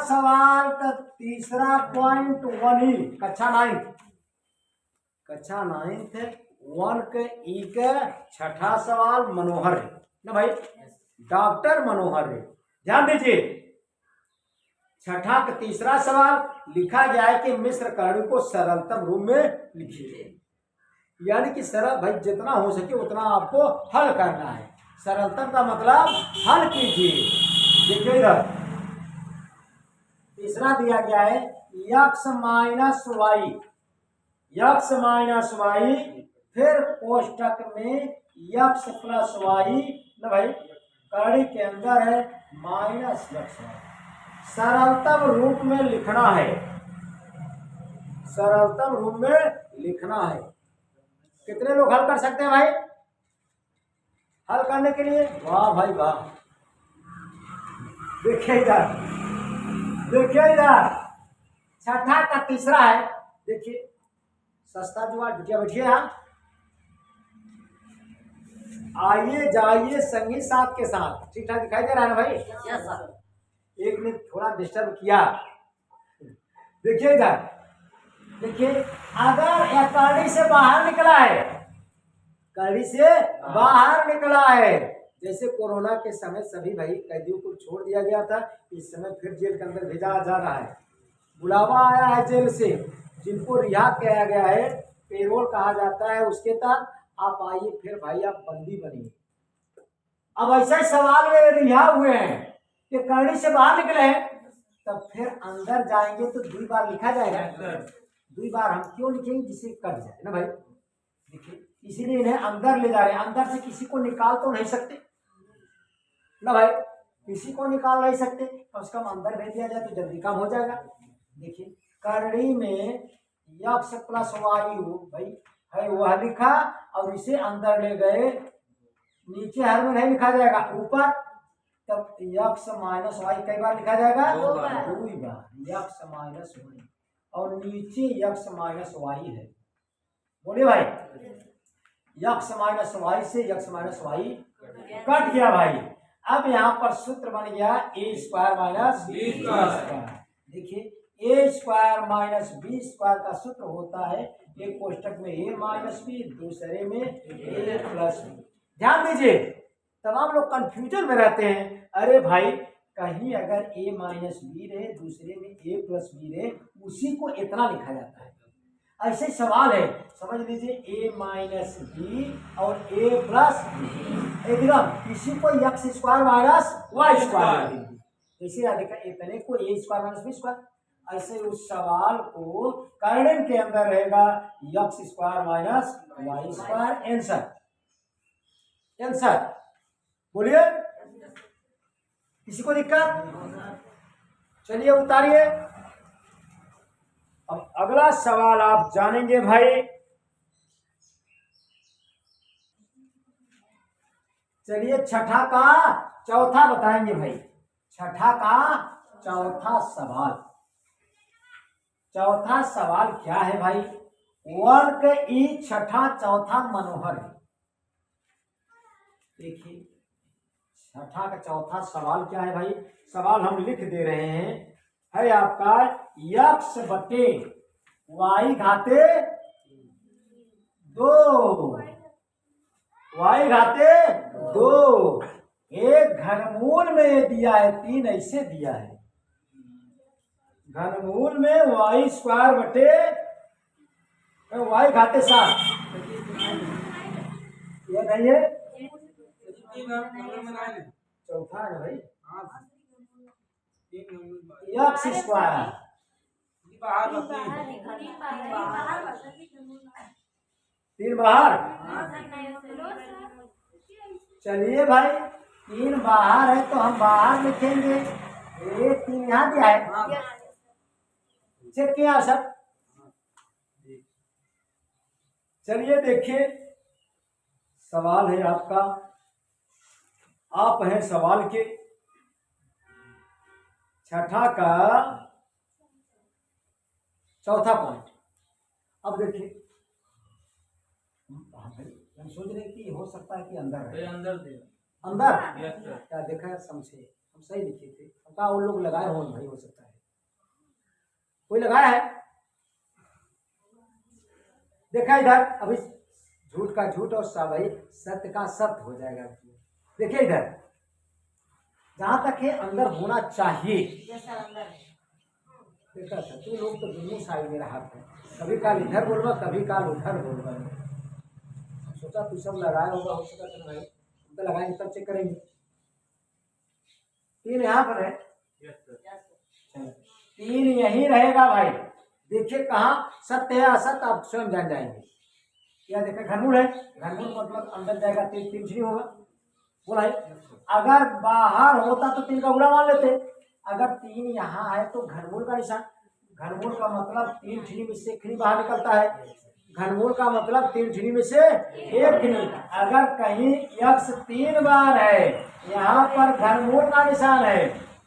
सवाल का तीसरा पॉइंट 1 कक्षा 9 1 के ई के छठा सवाल मनोहर है ना भाई, डॉक्टर मनोहर है। ध्यान दीजिए, छठा का तीसरा सवाल लिखा गया है कि मिश्र कर्ण को सरलतम रूप में लिखिए। यानी कि सरल भाई, जितना हो सके उतना आपको हल करना है। सरलतम का मतलब हल कीजिए। देखिए इधर तीसरा दिया गया है यक्स माइनस वाई, फिर कोष्टक में यक्स प्लस वाई ना भाई, कड़ी के अंदर है माइनस यक्स वाई। सरलतम रूप में लिखना है, सरलतम रूप में लिखना है। कितने लोग हल कर सकते हैं भाई? हल करने के लिए वाह भाई वाह। देखिए इधर छठा का तीसरा है। देखिए सस्ता जुआ, बिटिया बैठिए यहाँ, आइए जाइए संगी साथ के साथ। ठीक ठाक दिखाई दे रहा है ना भाई? Yes sir. एक मिनट थोड़ा डिस्टर्ब किया। देखिए इधर, देखिए अगर यह कड़ी से बाहर निकला है, कड़ी से बाहर निकला है, जैसे कोरोना के समय सभी भाई कैदियों को छोड़ दिया गया था, इस समय फिर जेल के अंदर भेजा जा रहा है। बुलावा आया है जेल से, जिनको रिहा किया गया है, पेरोल कहा जाता है, उसके तहत आप आइए, फिर भाई आप बंदी बनिए। अब ऐसे सवाल में रिहा हुए हैं कि कड़ी से बाहर निकले हैं, तब फिर अंदर जाएंगे तो 2 बार लिखा जाएगा। 2 बार हम क्यों लिखेंगे? जिससे कट जाए ना भाई। देखिए इसीलिए इन्हें अंदर ले जा रहे हैं। अंदर से किसी को निकाल तो नहीं सकते ना भाई, किसी को निकाल नहीं सकते, कम से कम अंदर भेज दिया जाए तो जल्दी काम हो जाएगा। देखिए कड़ी में यक्स प्लस वाई भाई है, वह लिखा और इसे अंदर ले गए। नीचे हर में नहीं लिखा जाएगा, ऊपर तब यक्स माइनस वाई कई बार लिखा जाएगा? 2 बार यक्स माइनस वाई, और नीचे यक्स माइनस वाई है। बोलिए भाई, यक्स माइनस वाई से यक्स माइनस वाई कट गया भाई। अब यहाँ पर सूत्र बन गया ए स्क्वायर माइनस बी स्क्वायर। देखिए ए स्क्वायर माइनस बी स्क्वायर का सूत्र होता है एक कोष्टक में ए माइनस बी, दूसरे में ए प्लस बी। ध्यान दीजिए, तमाम लोग कंफ्यूजन में रहते हैं। अरे भाई कहीं अगर ए माइनस बी रहे, दूसरे में ए प्लस बी रहे, उसी को इतना लिखा जाता है। ऐसे सवाल है, समझ लीजिए ए माइनस बी और ए प्लस एकदम इसी को X square minus Y square, इसी देखा इतने को A square minus B square, ऐसे उस सवाल को कर्णन के अंदर रहेगा X square minus Y square answer. Answer बोलिए, किसी को दिक्कत? चलिए उतारिए। अब अगला सवाल आप जानेंगे भाई। चलिए छठा का चौथा बताएंगे भाई, छठा का चौथा सवाल। चौथा सवाल क्या है भाई? वर्ग ई छठा चौथा मनोहर है। देखिए छठा का चौथा सवाल क्या है भाई? सवाल हम लिख दे रहे हैं, है आपका एक्स बटे वाई घाते 2, वाई घाते 2, एक घनमूल में दिया है 3, ऐसे दिया है घनमूल में वाई स्क्वायर बटे वाई घाते 7, ये नहीं है चौथा है भाई, एक्स स्क्वायर 3 बाहर। चलिए भाई 3 बाहर है तो हम बाहर लिखेंगे, ये 3 यहाँ दिया है, चेक किया सब। चलिए देखिए सवाल है आपका, आप हैं सवाल के छठा का चौथा पॉइंट। अब देखिए हम सोच रहे कि हो सकता है कि अंदर है, अंदर क्या देखा है, समझे हम सही लिखे थे, हमका वो लोग लगाए हो भाई, हो सकता है कोई लगाया है। देखा इधर, अभी झूठ का झूठ और भाई सत्य का सत्य हो जाएगा। देखिए इधर जहां तक है अंदर होना चाहिए, देखा था तू लोग तो दोनों साइड में रहा था, कभी काल इधर बोलवा कभी काल उधर बोलवा, सोचा तू सब लगाया होगा, हो सका तो भाई तो लगाएंगे तब चेक करेंगे। 3 यहाँ पर है, 3 यही रहेगा भाई। देखिए कहाँ सत्य है असत्य आप स्वयं जान जाएंगे। क्या देखा घनमूल है, घनमूल मतलब अंदर जाएगा 3 3 होगा, बोला है। अगर बाहर होता तो 3 का गुणा मान लेते, अगर 3 यहाँ है तो घनमूल का निशान, घनमूल का मतलब 3 ठिनी में से 1 बाहर निकलता है, घनमूल का मतलब 3 ठिनी में से 1 ठिनी। अगर कहीं x 3 बार है, यहाँ पर घनमूल का निशान है,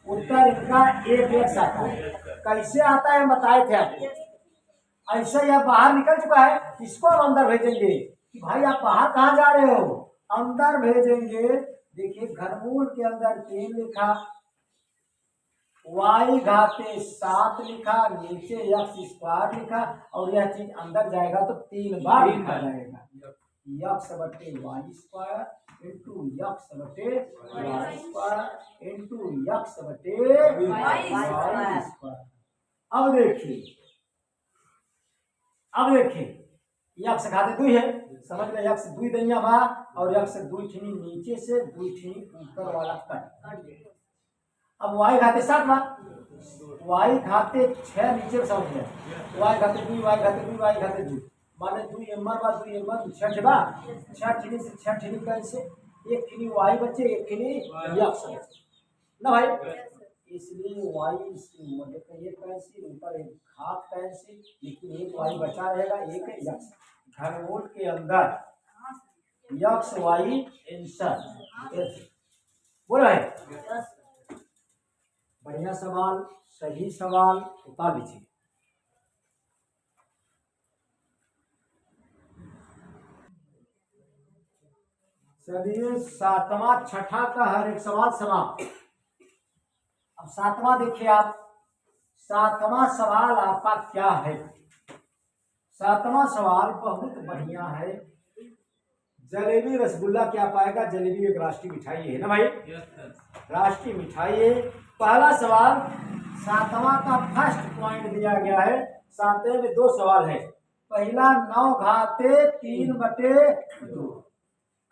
उत्तर इनका 1 आता है। कैसे आता है बताए थे आपको, ऐसे यह बाहर निकल चुका है, इसको हम अंदर भेजेंगे कि भाई आप बाहर कहाँ जा रहे हो, अंदर भेजेंगे। देखिए घनमूल के अंदर 3 लिखा, वाई घाते 7 लिखा, नीचे एक्स स्क्वायर लिखा, और यह चीज अंदर जाएगा तो 3 बार लिखा जाएगा, एक्स बटे वाई स्क्वायर इंटू एक्स बटे वाई स्क्वायर इंटू एक्स बटे वाई स्क्वायर। अब देखिए एक्स घाते 2 है, समझ में, एक्स 2 दैया बा और एक्स 2 ठिनी नीचे से 2 ठिनी ऊपर वाला कट। अब वाई घाते 7 बा, वाई घाते 6 नीचे समझ में, वाई घाते 2 वाई घाते 2 वाई घाते 2 माने 2 एम्बर बा 2 एम्बर 6 बा, 6 ठिनी से 6 ठिनी कैसे, 1 ठिनी वाई बचे 1 ठिनी एक्स ना भाई, इसलिए वाई मतलब ये कैंसिल ऊपर एक घात कैंसिल, लेकिन 1 वाई बचा रहेगा 1 एक्स। घनमूल के अंदर एक्स वाई आंसर बोल रहे हैं। बढ़िया सवाल, सही सवाल, उतार लीजिए। चलिए 7वां छठा का हर एक सवाल समाप्त। अब 7वां देखिए आप, 7वां सवाल आपका क्या है? 7वां सवाल बहुत बढ़िया है। जलेबी रसगुल्ला क्या पाएगा? जलेबी एक राष्ट्रीय मिठाई है ना भाई, राष्ट्रीय मिठाई है। पहला सवाल 7वां का फर्स्ट पॉइंट दिया गया है, 7वें में 2 सवाल है। पहला 9 घाते 3/2।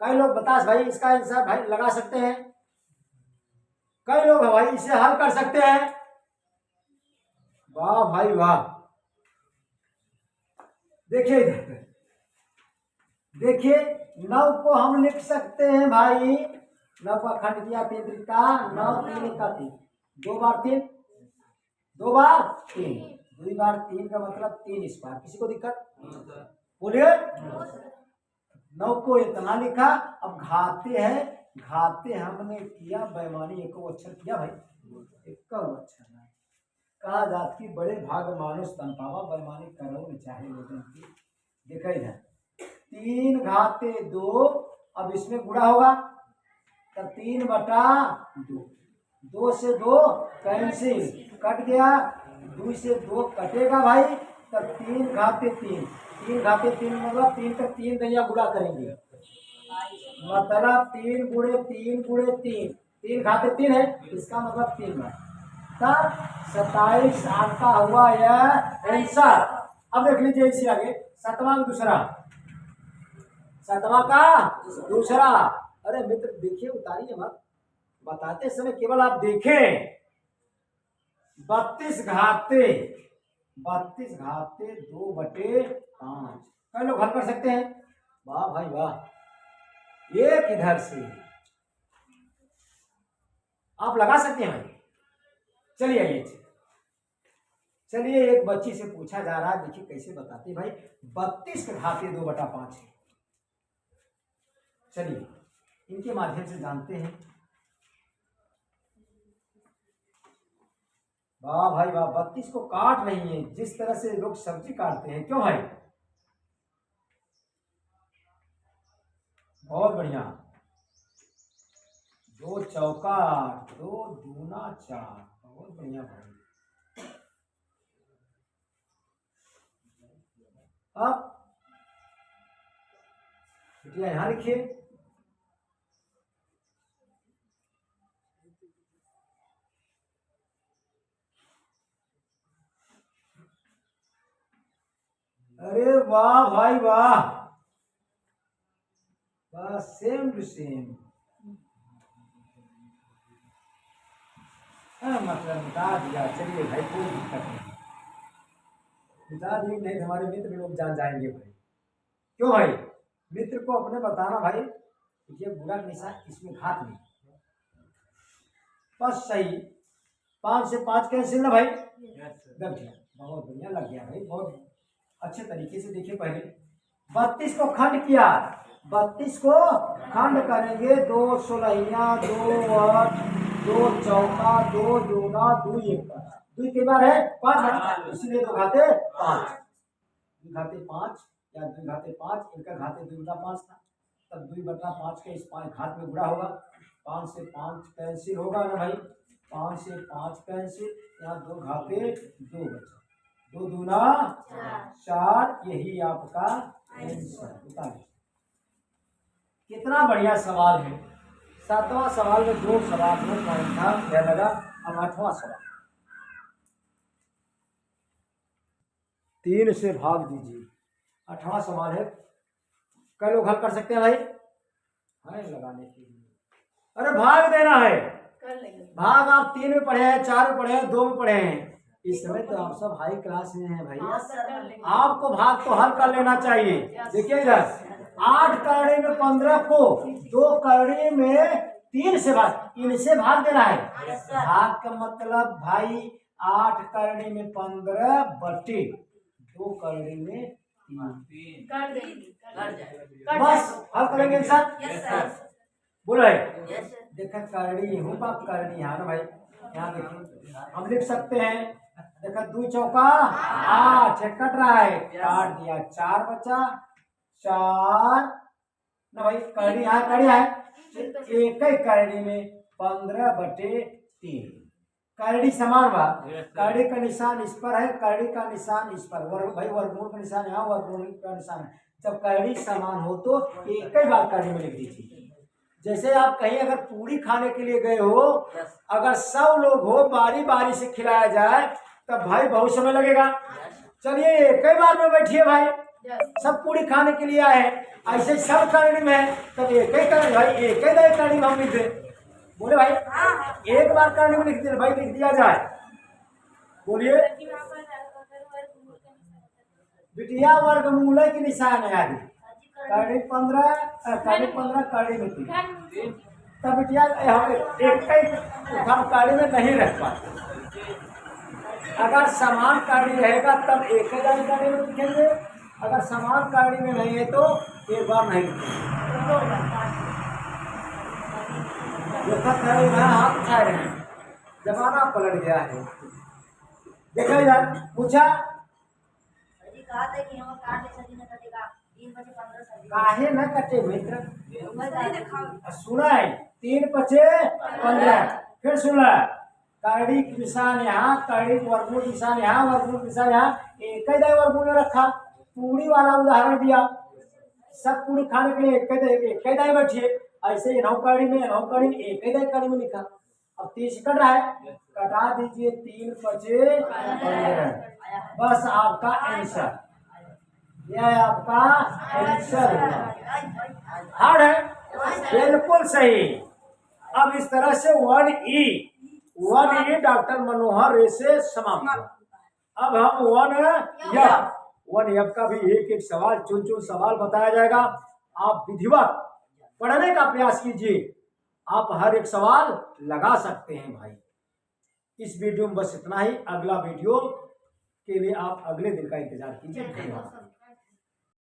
कई लोग बता भाई इसका आंसर भाई लगा सकते हैं, कई लोग भाई इसे हल कर सकते हैं। वाह भाई वाह। देखिए इधर देखिए 9 को हम लिख सकते हैं भाई, 9 का खंड किया 3 त्रिका 9 3 का 3, 2 बार 3 2 बार 3 2 बार 3 का मतलब 3 इस बार। किसी को दिक्कत बोलिए। 9 को इतना लिखा। अब घाते है, घाते हमने किया बेमानी एक अक्षर किया भाई, एक अक्षर कहा जात की बड़े भाग मानुष तन पावा बेमानी करो न चाहे लोगों की। देखा इधर 3 घाते 2, अब इसमें गुणा होगा तो 3/2, 2 से 2 कैंसिल कट गया, 2 से 2 कटेगा भाई, तब 3 घाते 3, 3 घाते 3 मतलब 3 का 3 दैया गुणा करेंगे, मतलब 3 गुणे 3 गुणे 3, 3 घाते 3 है, इसका मतलब 3 बार, तब 27 आपका हुआ यह आंसर। अब देख लीजिए इसी आगे 7वां दूसरा, 7वां का दूसरा। अरे मित्र देखिए उतारिए मत, बताते समय केवल आप देखें। 32 घाते 2/5। कई लोग हल कर सकते हैं। वाह भाई वाह। एक इधर से आप लगा सकते हैं भाई। चलिए आइए, चलिए एक बच्ची से पूछा जा रहा है, देखिए कैसे बताते भाई। 32 के घाते 2/5 है। चलिए इनके माध्यम से जानते हैं। वाह भाई वाह। 32 को काट नहीं है जिस तरह से लोग सब्जी काटते हैं, क्यों भाई? बहुत बढ़िया। 2 चौका 2 दूना 4, बहुत बढ़िया भाई। अब बेटिया यहां लिखिए, अरे वाह भाई वाह, बस सेम टू सेम। मतलब मिटा दिया। चलिए भाई कोई दिक्कत नहीं, मिटा दिए नहीं हमारे मित्र लोग जान जाएंगे भाई। क्यों भाई? मित्र को अपने बताना भाई ये बुरा निशान इसमें घात नहीं, बस सही। 5 से 5 कैंसिल ना भाई, लग गया। बहुत बढ़िया लग गया भाई, बहुत अच्छे तरीके से। देखिए पहले 32 को खंड किया, 32 को खंड करेंगे, 2 16 2 8 2 चौका 2 दूना 2 1, 2 के बार है 5, इसीलिए 2 घाते 5, 2 घाते 5 या 2 घाते 5, इनका घाते 2/5 था, तब 2/5 के इस 5 घात में गुणा होगा। 5 से 5 कैंसिल होगा ना भाई, 5 से 5 कैंसिल, यहाँ 2 घाते 2 बचा, 2 दूना 4, यही आपका आंसर। बताइए कितना बढ़िया सवाल है। 7वां सवाल में 2 सवाल 2 पॉइंट था, क्या लगा? अब 8वां सवाल 3 से भाग दीजिए। 8वां सवाल है, कई लोग हल कर सकते हैं भाई, है लगाने के लिए। अरे भाग देना है, भाग आप 3 में पढ़े हैं, 4 में पढ़े हैं, 2 में पढ़े हैं, इस समय तो आप सब हाई क्लास में हैं भाई। आपको भाग तो हल कर लेना चाहिए। देखिए इधर 8 करड़ी में 15 को 2 करड़ी में 3 से भाग, इनसे भाग देना है। भाग का मतलब भाई 8 करड़ी में 15 बटे 2 करड़ी में 3, बस हल करेंगे सर। बोलो है देखा करड़ी हूँ का करड़ी है ना भाई। यहाँ देखिए हम लिख सकते हैं, देखा 2 चौका 8 कट रहा है, काट दिया, 4 बचा, 4 ना भाई, करड़ी है, करड़ी है, एक ही करड़ी में 15 बटे 3, करड़ी समान बा, करड़ी का निशान इस पर है, करड़ी का निशान इस पर, वर्ग भाई वर्गमूल का निशान यहाँ, वर्गमूल का निशान है। जब करड़ी समान हो तो एक ही बार करड़ी में लिख दीजिए। जैसे आप कहीं अगर पूरी खाने के लिए गए हो, अगर 100 लोग हो, बारी बारी से खिलाया जाए तब भाई बहुत समय लगेगा। चलिए एक ही बार में बैठिए भाई, सब पूरी खाने के लिए आए, ऐसे सब करनी में है, तब एक ही करनी भाई, एक ही दाई करनी में हम लिख दे। बोले भाई एक बार करनी में लिख दे भाई, लिख दिया जाए। बोलिए बिटिया वर्गमूल की निशान है आदि करनी 15 करनी में 3, तब बिटिया हम एक ही हम करनी में नहीं रख पाते। अगर समान कार्य रहेगा तब एक ही दाई करनी में लिखेंगे, अगर समान कार्य में नहीं है तो एक बार नहीं लिखेंगे। हाथ उठा रहे हैं, जमाना पलट गया है। देखा यार पूछा काहे न कटे मित्र, सुना है 3 × 15, फिर सुना कड़ी की निशान यहाँ, कड़ी वर्गमूल निशान यहाँ, वर्गमूल निशान यहाँ, एक ही दाई वर्गमूल में रखा। पूरी वाला उदाहरण दिया, सब पूरी खाने के लिए एक ही दाई बैठिए, ऐसे ही 9 कड़ी में एक ही दाई कड़ी में लिखा। अब 30 कट रहा है, कटा दीजिए 3 × 15, बस आपका आंसर, यह आपका आंसर हार्ड है, बिल्कुल सही। अब इस तरह से 1E डॉक्टर मनोहर रे से समाप्त हुआ। अब हम 1F का भी एक सवाल, चुन सवाल बताया जाएगा। आप विधिवत पढ़ने का प्रयास कीजिए, आप हर एक सवाल लगा सकते हैं भाई। इस वीडियो में बस इतना ही, अगला वीडियो के लिए आप अगले दिन का इंतजार कीजिए। धन्यवाद।